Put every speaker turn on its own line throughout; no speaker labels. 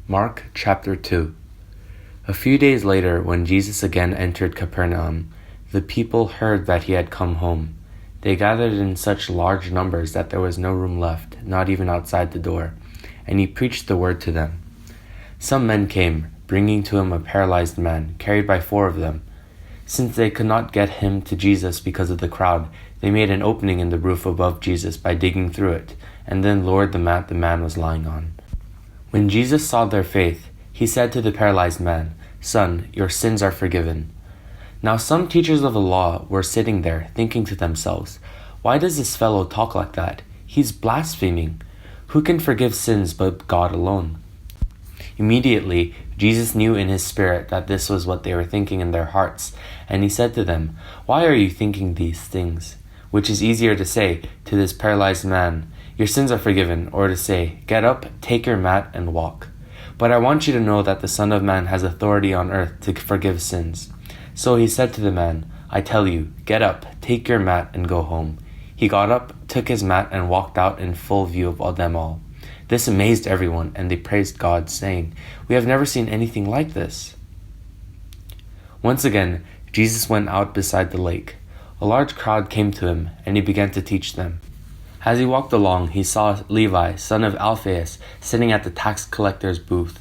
Mark chapter 2. A few days later, when Jesus again entered Capernaum, the people heard that he had come home. They gathered in such large numbers that there was no room left, not even outside the door, and he preached the word to them. Some men came, bringing to him a paralyzed man, carried by 4 of them. Since they could not get him to Jesus because of the crowd, they made an opening in the roof above Jesus by digging through it, and then lowered the mat the man was lying on. When Jesus saw their faith, he said to the paralyzed man, "Son, your sins are forgiven." Now some teachers of the law were sitting there, thinking to themselves, "Why does this fellow talk like that? He's blaspheming. Who can forgive sins but God alone?" Immediately, Jesus knew in his spirit that this was what they were thinking in their hearts, and he said to them, "Why are you thinking these things? Which is easier to say to this paralyzed man, 'Your sins are forgiven,' or to say, 'Get up, take your mat, and walk'? But I want you to know that the Son of Man has authority on earth to forgive sins." So he said to the man, "I tell you, get up, take your mat, and go home." He got up, took his mat, and walked out in full view of them all. This amazed everyone, and they praised God, saying, "We have never seen anything like this." Once again, Jesus went out beside the lake. A large crowd came to him, and he began to teach them. As he walked along, he saw Levi, son of Alphaeus, sitting at the tax collector's booth.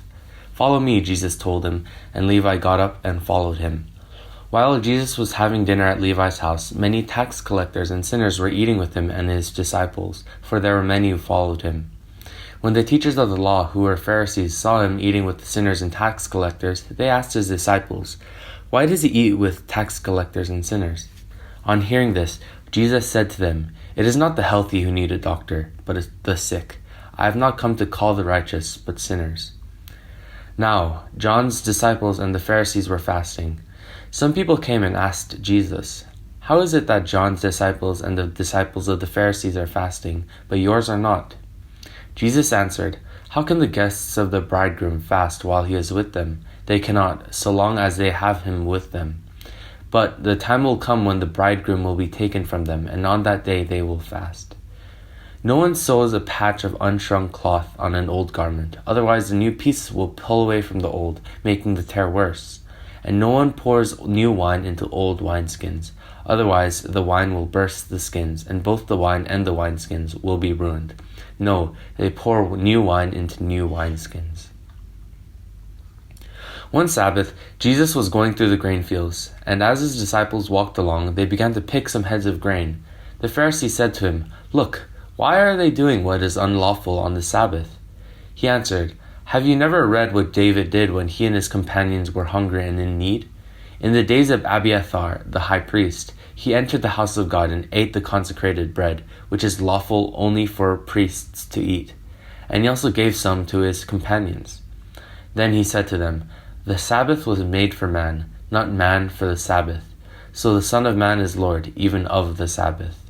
"Follow me," Jesus told him, and Levi got up and followed him. While Jesus was having dinner at Levi's house, many tax collectors and sinners were eating with him and his disciples, for there were many who followed him. When the teachers of the law, who were Pharisees, saw him eating with the sinners and tax collectors, they asked his disciples, "Why does he eat with tax collectors and sinners?" On hearing this, Jesus said to them, "It is not the healthy who need a doctor, but the sick. I have not come to call the righteous, but sinners." Now, John's disciples and the Pharisees were fasting. Some people came and asked Jesus, "How is it that John's disciples and the disciples of the Pharisees are fasting, but yours are not?" Jesus answered, "How can the guests of the bridegroom fast while he is with them? They cannot, so long as they have him with them. But the time will come when the bridegroom will be taken from them, and on that day they will fast. No one sews a patch of unshrunk cloth on an old garment, otherwise the new piece will pull away from the old, making the tear worse. And no one pours new wine into old wineskins, otherwise the wine will burst the skins, and both the wine and the wineskins will be ruined. No, they pour new wine into new wineskins." One Sabbath, Jesus was going through the grain fields, and as his disciples walked along, they began to pick some heads of grain. The Pharisees said to him, "Look, why are they doing what is unlawful on the Sabbath?" He answered, "Have you never read what David did when he and his companions were hungry and in need? In the days of Abiathar, the high priest, he entered the house of God and ate the consecrated bread, which is lawful only for priests to eat. And he also gave some to his companions. Then he said to them, 'The Sabbath was made for man, not man for the Sabbath. So the Son of Man is Lord, even of the Sabbath.'"